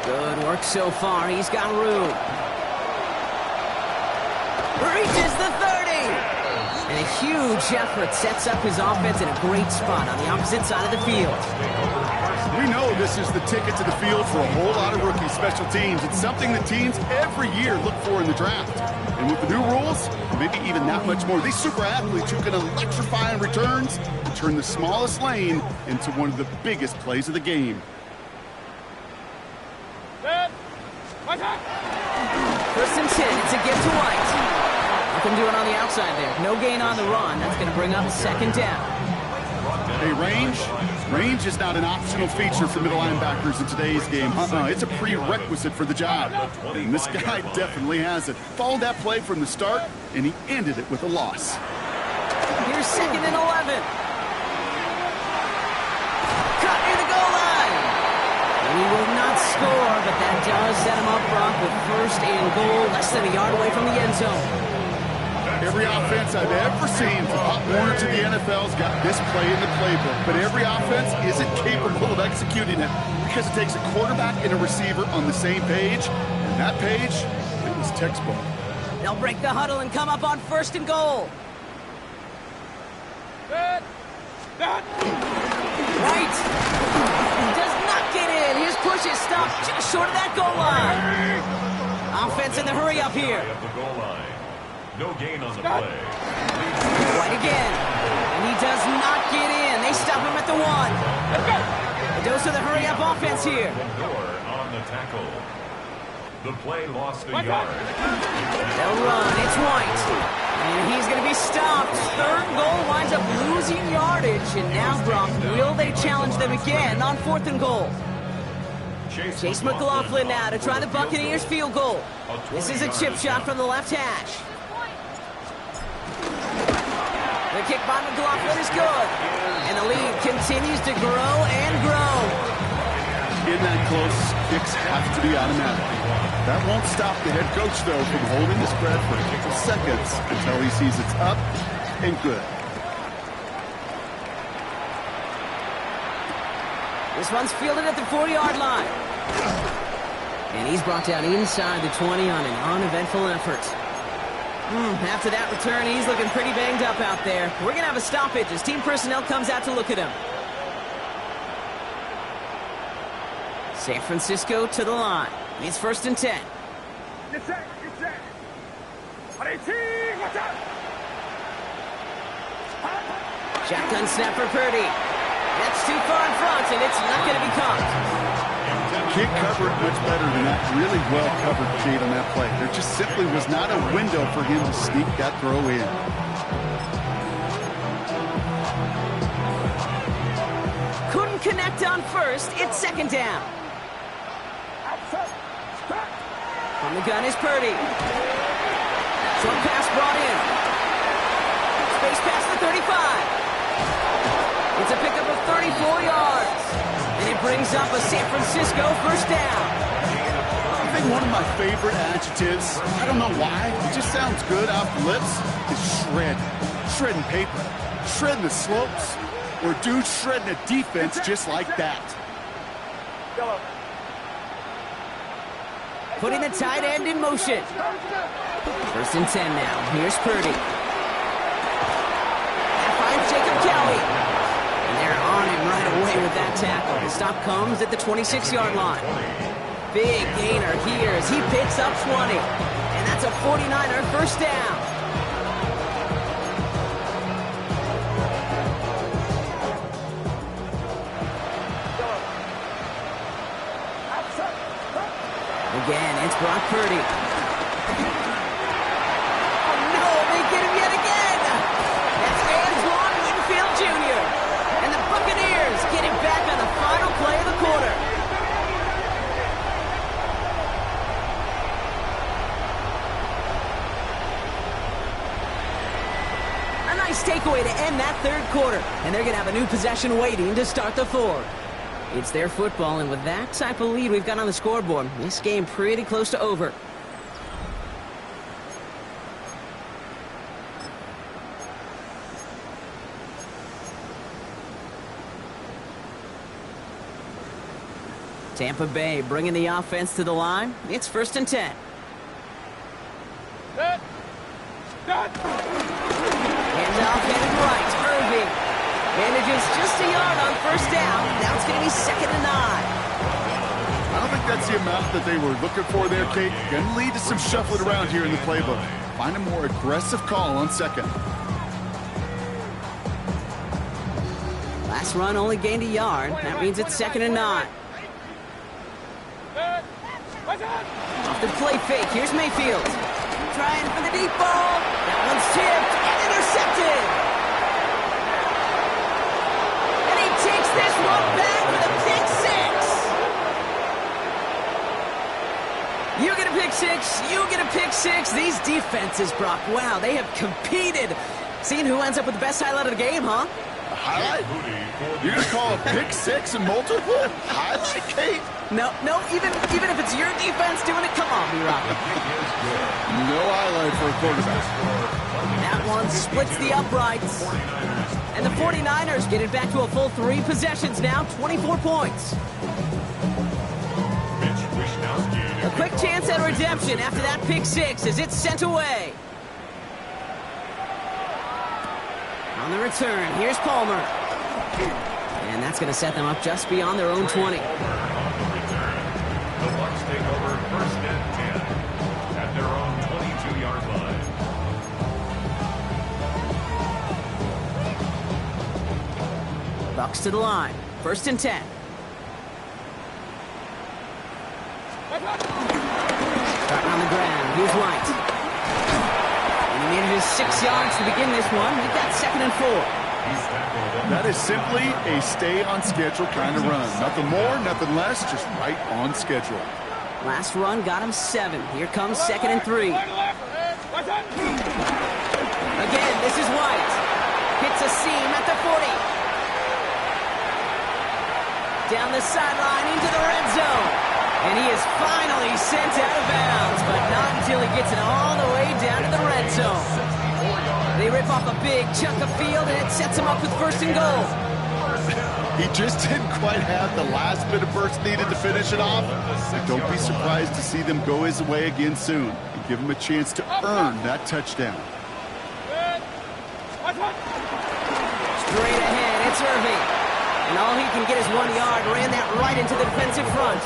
S5: Good work so far. He's got room. Reaches the 30. And a huge effort sets up his offense in a great spot on the opposite side of the field.
S6: We know this is the ticket to the field for a whole lot of rookie special teams. It's something that teams every year look for in the draft. And with the new rules, maybe even that much more, these super athletes who can electrify in returns and turn the smallest lane into one of the biggest plays of the game.
S5: First and 10, it's a gift to White. Look him do it on the outside there. No gain on the run. That's going to bring up 2nd down.
S6: Hey, range is not an optional feature for middle linebackers in today's game. It's a prerequisite for the job. And this guy definitely has it. Followed that play from the start, and he ended it with a loss.
S5: Here's 2nd and 11. Cut near the goal line. He will not score, but that does set him up, Brock, with 1st and goal, less than a yard away from the end zone.
S6: Every offense I've ever seen from Pop Warner to the NFL's got this play in the playbook, but every offense isn't capable of executing it because it takes a quarterback and a receiver on the same page, and that page, it was textbook.
S5: They'll break the huddle and come up on 1st and goal. Right. Does not get in. His push is stopped just short of that goal line. Offense in the hurry up here.
S7: No gain on the play.
S5: White again. And he does not get in. They stop him at the 1. The dose of the hurry up offense here.
S7: On the tackle. The play lost a yard.
S5: They'll run. It's White. And he's going to be stopped. 3rd goal winds up losing yardage. And now, Brock, will they challenge them again on 4th and goal? Chase McLaughlin now to try the Buccaneers field goal. This is a chip shot from the left hash. The kick by McLaughlin is good. And the lead continues to grow and grow.
S6: In that close, kicks have to be automatic. That won't stop the head coach, though, from holding the spread for a couple seconds until he sees it's up and good.
S5: This one's fielded at the 4-yard line. And he's brought down inside the 20 on an uneventful effort. After that return, he's looking pretty banged up out there. We're going to have a stoppage as team personnel comes out to look at him. San Francisco to the line. It's 1st and 10.
S8: Get set. On 18, watch out.
S5: Shotgun snap for Purdy. That's too far in front, and it's not going to be caught.
S6: Kid covered much better than that. Really well covered, Kate, on that play. There just simply was not a window for him to sneak that throw in.
S5: Couldn't connect on 1st. It's 2nd down. From the gun is Purdy. Short pass brought in. Space pass to 35. It's a pickup of 34 yards. And it brings up a San Francisco first down.
S6: I think one of my favorite adjectives, I don't know why, it just sounds good off the lips, is shred. Shredding paper. Shredding the slopes. Or dude shredding a defense just like that.
S5: Putting the tight end in motion. First and 10 now. Here's Purdy. That finds Jacob Kelly. And they're on him right away with that tackle. The stop comes at the 26-yard line. Big gainer here as he picks up 20. And that's a 49er first down. Again, it's Brock Purdy. Oh no, they get him yet again! That's Antoine Winfield Jr. And the Buccaneers get him back on the final play of the quarter. A nice takeaway to end that third quarter. And they're going to have a new possession waiting to start the fourth. It's their football, and with that type of lead we've got on the scoreboard, this game pretty close to over. Tampa Bay bringing the offense to the line. It's first and 10. Handoff headed right. Irving manages just a yard on first down. Now it's going to be second and 9.
S6: I don't think that's the amount that they were looking for there, Kate. Going to lead to some shuffling around here in the playbook. Find a more aggressive call on second.
S5: Last run only gained a yard. That means it's second and 9. Off the play fake. Here's Mayfield. Trying for the deep ball. That one's tipped and intercepted. And he takes this one back with a pick six. You get a pick six. You get a pick six. These defenses, Brock, wow, they have competed. Seeing who ends up with the best highlight of the game, huh?
S6: A highlight? You're going to call a pick six and multiple? Highlight, Kate?
S5: No, even if it's your defense doing it, come on, B-Rock.
S6: No highlight for a quarterback.
S5: That one splits the uprights. And the 49ers get it back to a full 3 possessions now, 24 points. A quick chance at redemption after that pick six as it's sent away. On the return, here's Palmer. And that's going to set them up just beyond their own 20.
S7: The Bucs take over first and 10 at their own 22-yard line.
S5: Bucs to the line. First and 10. Starting on the ground. Here's White. And he manages 6 yards to begin this one. We've got second and 4.
S6: That is simply a stay-on-schedule kind of run. Nothing more, nothing less, just right on schedule.
S5: Last run got him 7. Here comes second and 3. Again, this is White. Hits a seam at the 40. Down the sideline into the red zone. And he is finally sent out of bounds, but not until he gets it all the way down to the red zone. They rip off a big chunk of field, and it sets him up with first and goal.
S6: He just didn't quite have the last bit of burst needed to finish it off. But don't be surprised to see them go his way again soon and give him a chance to earn that touchdown.
S5: Straight ahead, it's Irving. And all he can get is 1 yard, ran that right into the defensive front.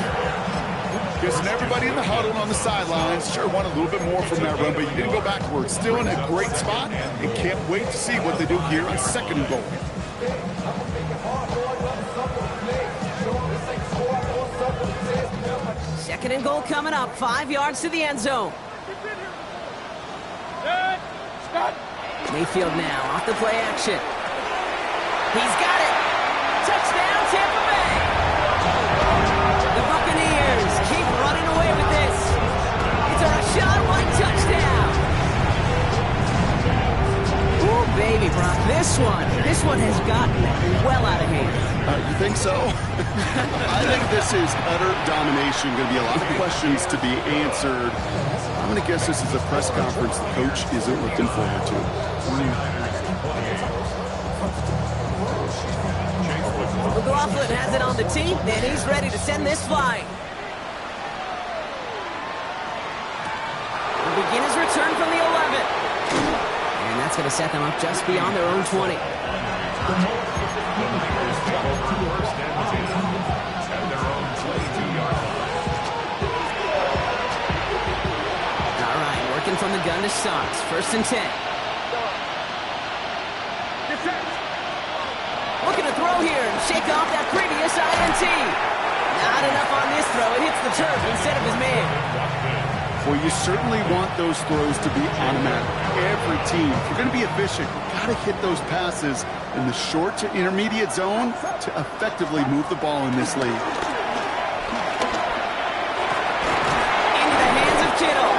S6: Guessing everybody in the huddle on the sidelines sure want a little bit more from that run, but you didn't go backwards. Still in a great spot and can't wait to see what they do here on second and goal.
S5: Second and goal coming up, 5 yards to the end zone. Mayfield now off the play action. He's got it. Touchdown, Tampa Bay. The Buccaneers keep running away with this. It's a Rachaad White touchdown. This one has gotten well out of hand.
S6: You think so? I think this is utter domination. Going to be a lot of questions to be answered. I'm going to guess this is a press conference the coach isn't looking forward to.
S5: McLaughlin has it on the tee, and he's ready to send this flying. Will begin his return from the 11. And that's going to set them up just beyond their own 20. All right, working from the gun to start. 1st and 10. Looking to throw here and shake off that previous INT. Not enough on this throw. It hits the turf instead of his man.
S6: Well, you certainly want those throws to be automatic. Every team, if you're going to be efficient, you've got to hit those passes in the short to intermediate zone to effectively move the ball in this league.
S5: Into the hands of Kittle.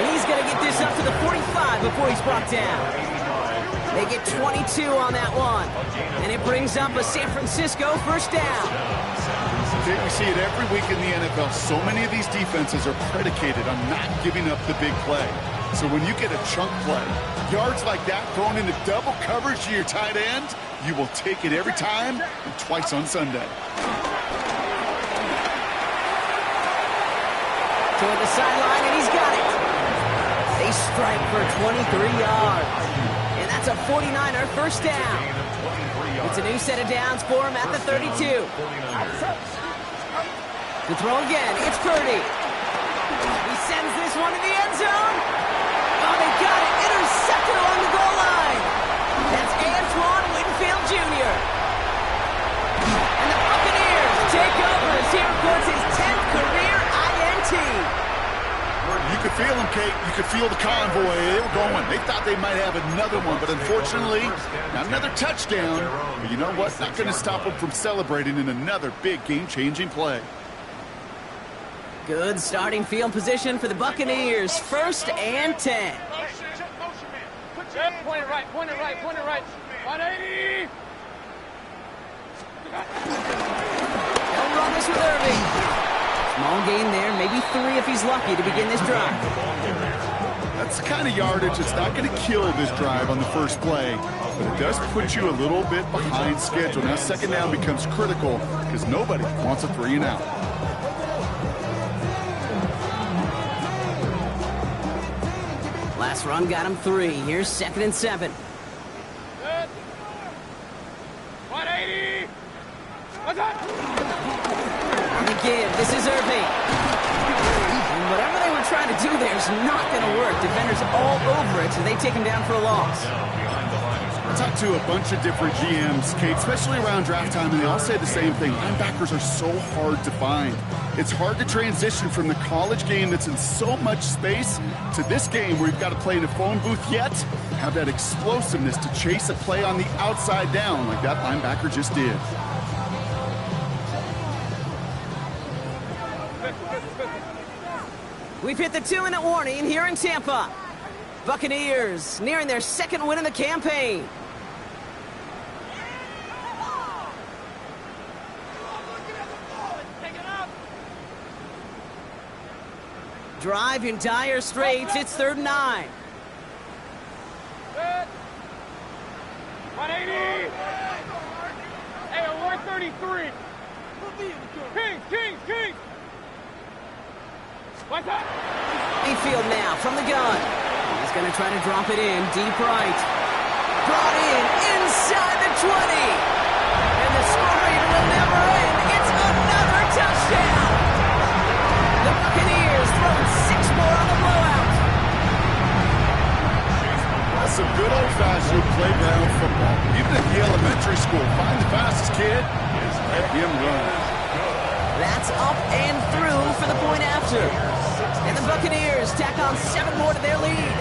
S5: And he's going to get this up to the 45 before he's brought down. They get 22 on that one. And it brings up a San Francisco 1st down.
S6: We see it every week in the NFL. So many of these defenses are predicated on not giving up the big play. So when you get a chunk play, yards like that thrown into double coverage to your tight end, you will take it every time and twice on Sunday.
S5: Toward the sideline, and he's got it. They strike for 23 yards. And that's a 49er 1st down. It's a new set of downs for him at the 32. To throw again, it's Purdy. He sends this one to the end zone. Oh, they got it. Intercepted along the goal line. That's Antoine Winfield Jr. And the Buccaneers take over as he records his 10th career INT.
S6: You could feel them, Kate. You could feel the convoy. They were going. They thought they might have another one, but unfortunately, not another touchdown. But you know what? Not going to stop them from celebrating in another big game-changing play.
S5: Good starting field position for the Buccaneers. 1st and 10.
S8: Point it right, point it right, point it right. 180!
S5: They'll run this with Irving. Small gain there, maybe 3 if he's lucky to begin this drive.
S6: That's the kind of yardage that's not going to kill this drive on the first play, but it does put you a little bit behind schedule. Now 2nd down becomes critical because nobody wants a 3 and out.
S5: Last run got him 3. Here's 2nd and 7.
S8: 180! What's up?
S5: On the give, this is Irving. And whatever they were trying to do there is not going to work. Defenders all over it, so they take him down for a loss.
S6: I talked to a bunch of different GMs, Kate, especially around draft time, and they all say the same thing. Linebackers are so hard to find. It's hard to transition from the college game that's in so much space to this game where you've got to play in a phone booth, yet have that explosiveness to chase a play on the outside down like that linebacker just did.
S5: We've hit the 2-minute warning here in Tampa. Buccaneers nearing their 2nd win of the campaign. Drive in dire straits. It's 3rd and 9.
S8: 180! Hey, 133! King! What's up?
S5: Mayfield now from the gun. He's going to try to drop it in deep right. Brought in inside the 20. And the scoring will never end. It's another touchdown. The Buccaneers throwing 6 more on the blowout.
S6: That's some good old-fashioned playground football. Even at the elementary school, find the fastest kid, let him run.
S5: That's up and through for the point after. And the Buccaneers tack on 7 more to their lead.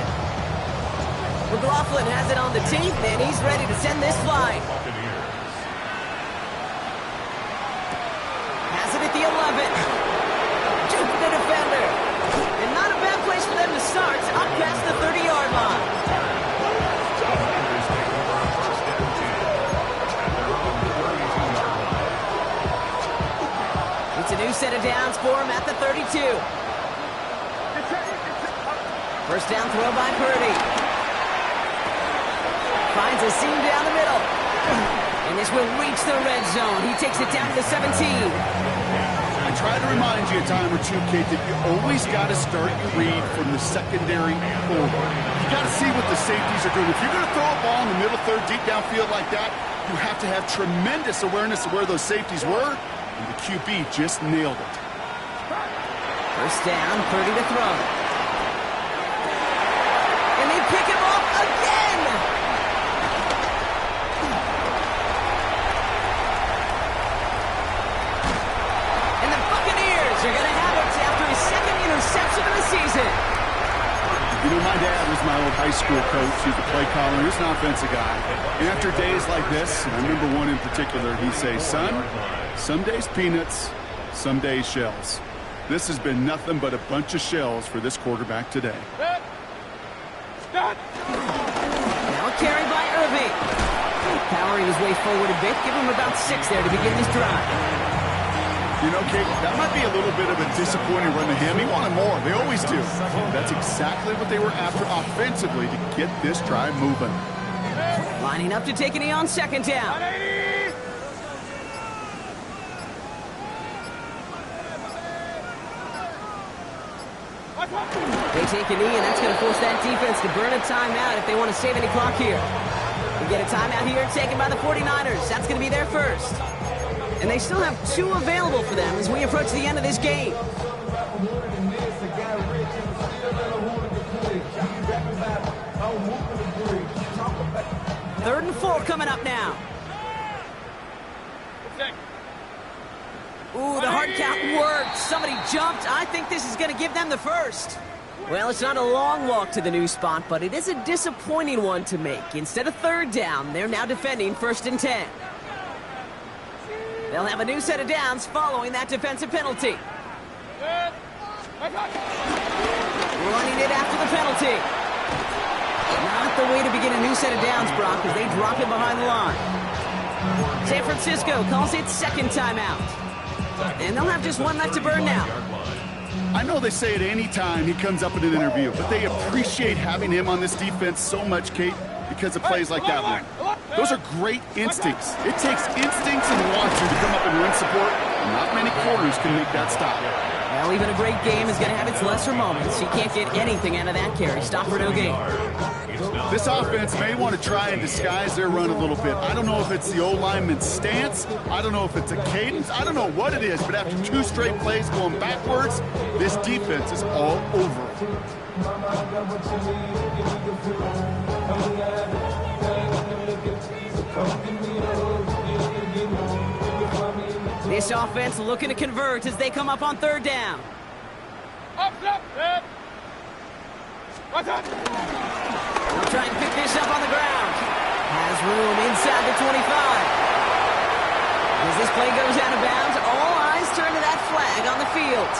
S5: McLaughlin has it on the tee, and he's ready to send this flying. Has it at the 11. Juke the defender. And not a bad place for them to start, up past the 30-yard line. First down throw by Purdy. Finds a seam down the middle. And this will reach the red zone. He takes it down to the 17.
S6: I try to remind you a time or two, Kate, that you always got to start your read from the secondary forward. You got to see what the safeties are doing. If you're going to throw a ball in the middle third, deep downfield like that, you have to have tremendous awareness of where those safeties were, and the QB just nailed it.
S5: First down, 30 to throw. And they pick him off again! And the Buccaneers are going to have it after his second interception of the season.
S6: You know, my dad was my old high school coach. He's a play caller. He was an offensive guy. And after days like this, and I remember one in particular, he'd say, son, some days peanuts, some days shells. This has been nothing but a bunch of shells for this quarterback today.
S5: Now a carry by Irving. Powering his way forward a bit. Give him about 6 there to begin this drive.
S6: You know, Kate, that might be a little bit of a disappointing run to him. He wanted more. They always do. That's exactly what they were after offensively to get this drive moving.
S5: Lining up to take a knee on second down. They take a knee, and that's going to force that defense to burn a timeout if they want to save any clock here. We get a timeout here taken by the 49ers. That's going to be their first. And they still have 2 available for them as we approach the end of this game. Third and 4 coming up now. Ooh, the hard count worked. Somebody jumped. I think this is going to give them the first. Well, it's not a long walk to the new spot, but it is a disappointing one to make. Instead of third down, they're now defending 1st and 10. They'll have a new set of downs following that defensive penalty. Running it after the penalty. Not the way to begin a new set of downs, Brock, as they drop him behind the line. San Francisco calls it second timeout. And they'll have just 1 left to burn now.
S6: I know they say it any time he comes up in an interview, but they appreciate having him on this defense so much, Kate, because of plays like that one. Those are great instincts. It takes instincts and wants to come up and run support, and not many quarters can make that stop.
S5: Well, even a great game is going to have its lesser moments. You can't get anything out of that carry. Stop for no gain.
S6: This offense may want to try and disguise their run a little bit. I don't know if it's the old lineman's stance. I don't know if it's a cadence. I don't know what it is, but after 2 straight plays going backwards, this defense is all over it.
S5: This offense looking to convert as they come up on third down. They'll try and pick this up on the ground. Has room inside the 25. As this play goes out of bounds, all eyes turn to that flag on the field.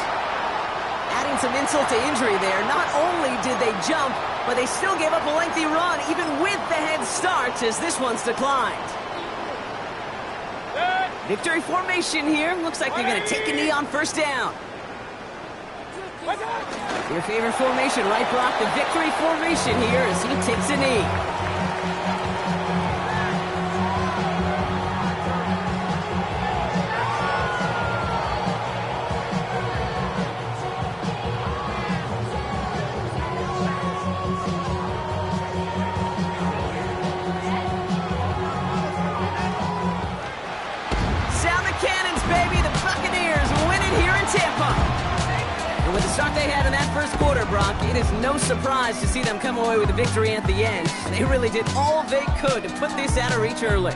S5: Adding some insult to injury there, not only did they jump, but they still gave up a lengthy run, even with the head start, as this one's declined. Victory formation here. Looks like they're going to take a knee on first down. Your favorite formation, right, Brock? The victory formation here as he takes a knee. Sound the cannons, baby. The Buccaneers win it here in Tampa. And with the start they had in that first quarter, Brock, it is no surprise to see them come away with a victory at the end. They really did all they could to put this out of reach early.